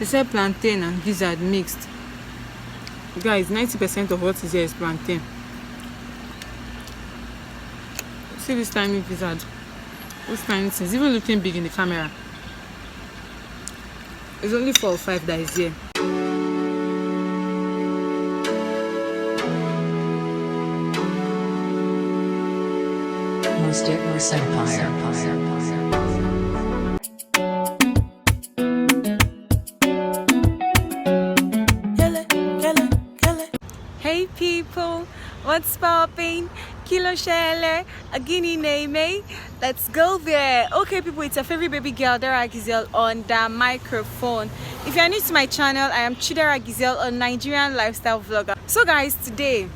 They said plantain and gizzard mixed. Guys, 90% of what is here is plantain. See this tiny gizzard. This tiny thing is even looking big in the camera. It's only 4 or 5 that is here. Hey people, what's popping? Kilo Shele, a guinea name. Let's go there. Okay people, it's your favorite baby girl, Chidera Giselle on the microphone. If you're new to my channel, I am Chidera Giselle, a Nigerian lifestyle vlogger. So guys, today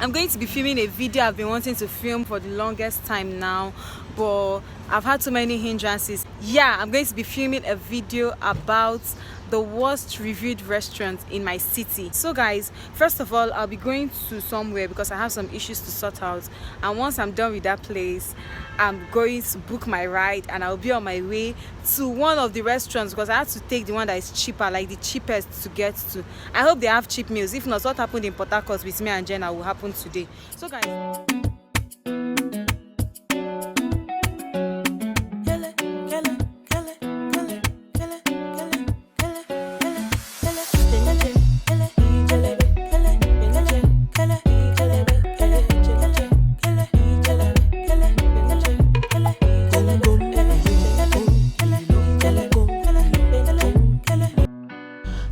I'm going to be filming a video I've been wanting to film for the longest time now, but I've had so many hindrances. Yeah, I'm going to be filming a video about the worst reviewed restaurant in my city. So guys, first of all, I'll be going to somewhere because I have some issues to sort out, and once I'm done with that place, I'm going to book my ride and I'll be on my way to one of the restaurants because I have to take the one that is cheaper, like the cheapest to get to. I hope they have cheap meals. If not, what happened in Port Harcourt with me and Jenna will happen today. So guys,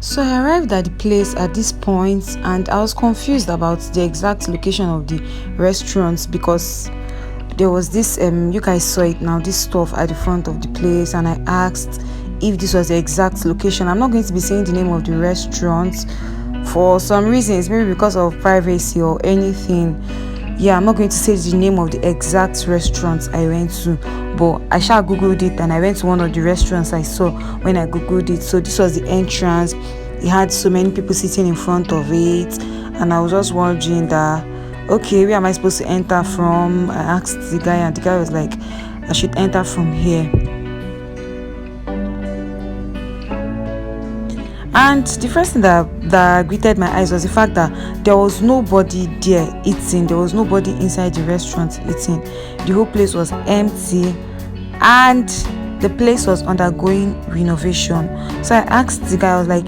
so I arrived at the place at this point and I was confused about the exact location of the restaurants because there was this you guys saw it now, this stuff at the front of the place, and I asked if this was the exact location. I'm not going to be saying the name of the restaurant for some reasons, maybe because of privacy or anything. Yeah, I'm not going to say the name of the exact restaurant I went to, but I shall googled it and I went to one of the restaurants I saw when I googled it. So this was the entrance. It had so many people sitting in front of it, and I was just wondering that, okay, where am I supposed to enter from? I asked the guy and the guy was like, I should enter from here. And the first thing that greeted my eyes was the fact that there was nobody there eating. There was nobody inside the restaurant eating. The whole place was empty and the place was undergoing renovation. So I asked the guy, I was like,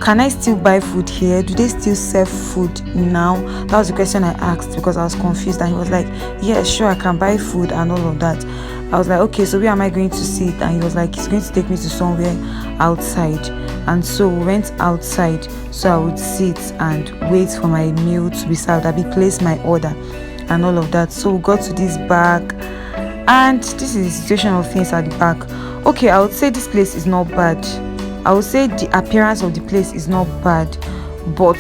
can I still buy food here? Do they still serve food now? That was the question I asked because I was confused, and he was like, yeah, sure, I can buy food and all of that. I was like, okay, so where am I going to sit? And he was like, he's going to take me to somewhere outside. And so we went outside so I would sit and wait for my meal to be served. I'd be placed my order and all of that. So we got to this back, and this is the situation of things at the back. Okay, I would say this place is not bad. I would say the appearance of the place is not bad, but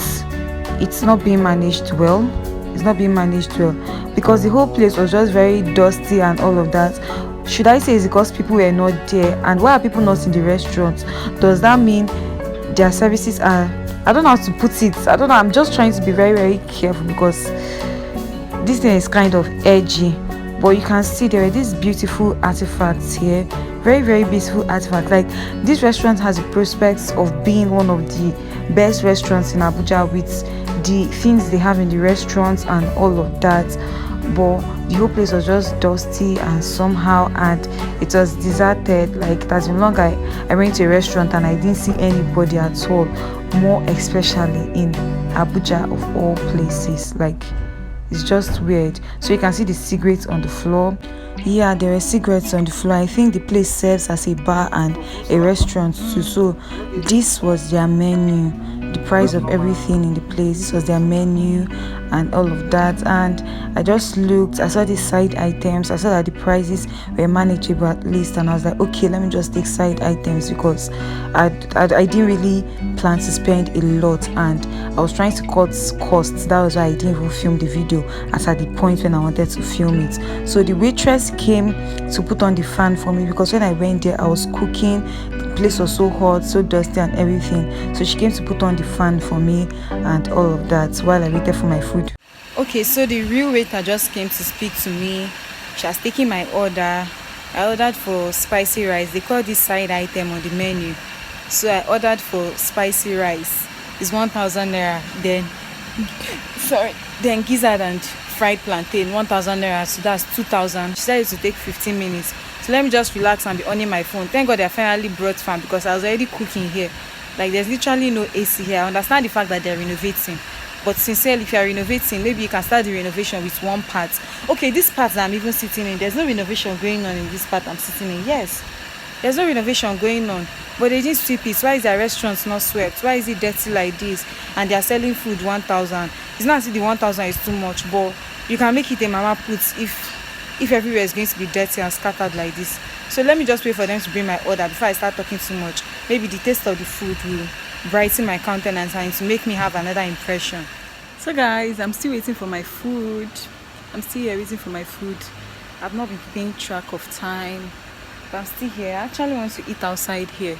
it's not being managed well. It's not being managed well because the whole place was just very dusty and all of that. Should I say it's because people were not there? And why are people not in the restaurant? Does that mean their services are, I don't know how to put it, I don't know, I'm just trying to be very, very careful because this thing is kind of edgy. But you can see there are these beautiful artifacts here, very, very beautiful artifacts. Like, this restaurant has the prospects of being one of the best restaurants in Abuja with the things they have in the restaurants and all of that. But the whole place was just dusty and somehow, and it was deserted. Like, it has been long I went to a restaurant and I didn't see anybody at all, more especially in Abuja of all places. Like, it's just weird. So you can see the cigarettes on the floor. Yeah, there are cigarettes on the floor. I think the place serves as a bar and a restaurant too. So this was their menu, the price of everything in the place. This was their menu and all of that. And I just looked, I saw the side items, I saw that the prices were manageable at least, and I was like, okay, let me just take side items because I didn't really plan to spend a lot, and I was trying to cut costs. That was why I didn't even film the video at the point when I wanted to film it. So the waitress came to put on the fan for me because when I went there I was cooking. The place was so hot, so dusty and everything. So she came to put on the fan for me and all of that while I waited for my food. Okay, so the real waiter just came to speak to me. She has taken my order. I ordered for spicy rice. They call this side item on the menu So I ordered for spicy rice. It's 1,000 naira. Then then gizzard and fried plantain 1,000 naira. So that's 2,000. She said it would take 15 minutes. So let me just relax and be on my phone. Thank God they finally brought fan because I was already cooking here. Like there's literally no AC here. I understand the fact that they're renovating. But sincerely, if you are renovating, maybe you can start the renovation with one part. Okay, this part that I'm even sitting in, there's no renovation going on in this part I'm sitting in. Yes, there's no renovation going on. But they didn't sweep it. Why is their restaurant not swept? Why is it dirty like this? And they are selling food 1,000. It's not as if the 1,000 is too much, but you can make it a mama put if everywhere is going to be dirty and scattered like this. So let me just wait for them to bring my order before I start talking too much. Maybe the taste of the food will brighten my countenance and to make me have another impression. So guys, I'm still waiting for my food. I'm still here waiting for my food. I've not been keeping track of time, but I'm still here. I actually want to eat outside here.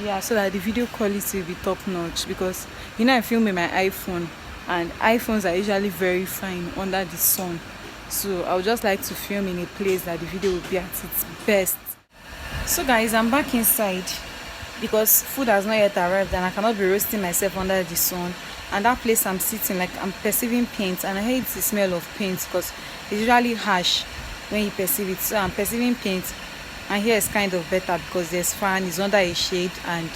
Yeah, so that the video quality will be top notch, because I'm filming my iPhone and iPhones are usually very fine under the sun. So I would just like to film in a place that the video will be at its best. So guys, I'm back inside because food has not yet arrived and I cannot be roasting myself under the sun. And that place I'm sitting, like I'm perceiving paint, and I hate the smell of paint because it's usually harsh when you perceive it. So I'm perceiving paint, and here is kind of better because there's fan, it's under a shade, and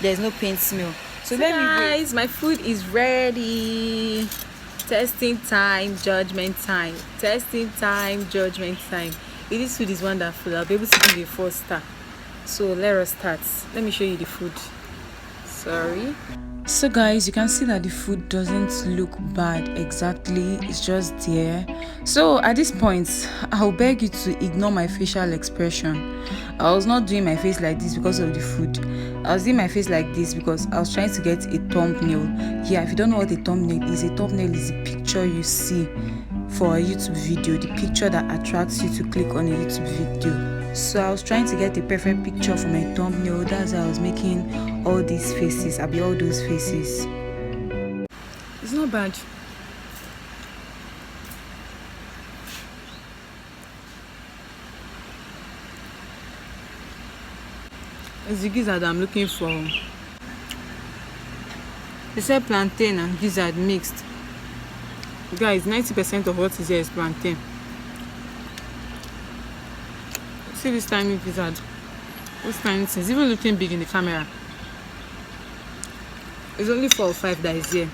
there's no paint smell. So guys, my food is ready. Testing time, judgment time. Testing time, judgment time. This food is wonderful. I'll be able to give it a 4-star. So let us start. Let me show you the food. Sorry. So guys, you can see that the food doesn't look bad exactly. It's just there. So at this point, I'll beg you to ignore my facial expression. I was not doing my face like this because of the food. I was doing my face like this because I was trying to get a thumbnail. Yeah, if you don't know what a thumbnail is a picture you see for a YouTube video, the picture that attracts you to click on a YouTube video. So I was trying to get a perfect picture for my thumbnail. That's why I was making all these faces. I'll be all those faces. It's not bad. It's the gizzard I'm looking for. They said plantain and gizzard mixed. Guys, 90% of what is here is plantain. See this tiny gizzard. This tiny thing is even looking big in the camera. It's only 4 or 5 that is here.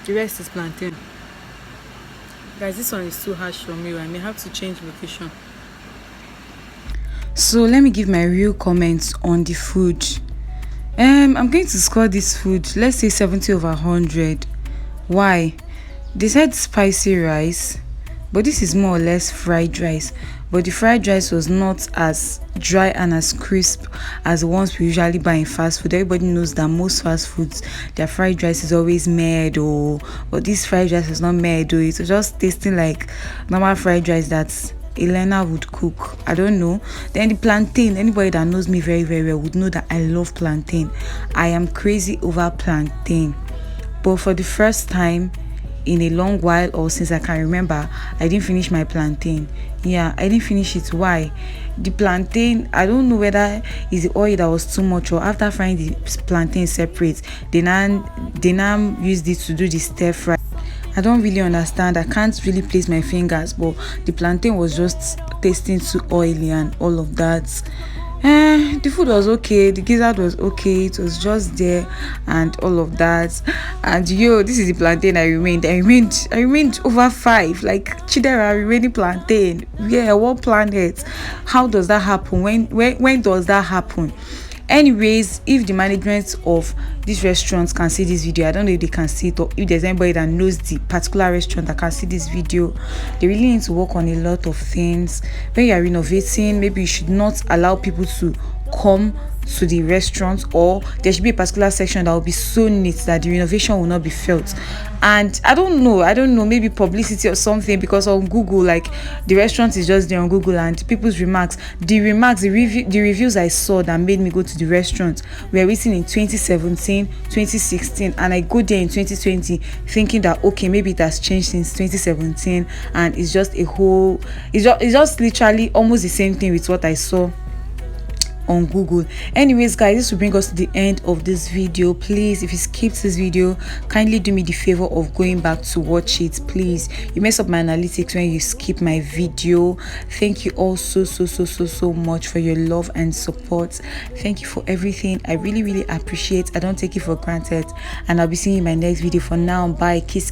The rest is plantain. Guys, this one is too harsh for me. I may have to change location. So let me give my real comments on the food. I'm going to score this food, let's say 70 over 100. Why? They said spicy rice, but this is more or less fried rice. But the fried rice was not as dry and as crisp as the ones we usually buy in fast food. Everybody knows that most fast foods, their fried rice is always made, but this fried rice is not made. It was just tasting like normal fried rice that Elena would cook. I don't know. Then the plantain, anybody that knows me very very well would know that I love plantain. I am crazy over plantain. But for the first time in a long while, or since I can remember, I didn't finish my plantain. Yeah, I didn't finish it. Why? The plantain, I don't know whether it's the oil that was too much, or after frying the plantain separate, they now used it to do the stir fry. I don't really understand. I can't really place my fingers, but the plantain was just tasting too oily and all of that. The food was okay, the gizzard was okay, it was just there and all of that. And this is the plantain I remained over 5, like Chidera remaining plantain. Yeah, what planet? How does that happen? When does that happen? Anyways, if the management of this restaurant can see this video, I don't know if they can see it, or if there's anybody that knows the particular restaurant that can see this video, they really need to work on a lot of things. When you are renovating, maybe you should not allow people to come to the restaurant, or there should be a particular section that will be so neat that the renovation will not be felt. And I don't know, maybe publicity or something, because on Google, like the restaurant is just there on Google, and people's the reviews I saw that made me go to the restaurant were written in 2017, 2016, and I go there in 2020 thinking that okay, maybe it has changed since 2017, and it's just literally almost the same thing with what I saw on Google. Anyways guys, this will bring us to the end of this video. Please, if you skipped this video, kindly do me the favor of going back to watch it. Please, you mess up my analytics when you skip my video. Thank you all so much for your love and support. Thank you for everything. I really appreciate. I don't take it for granted, and I'll be seeing you in my next video. For now, bye. Kiss.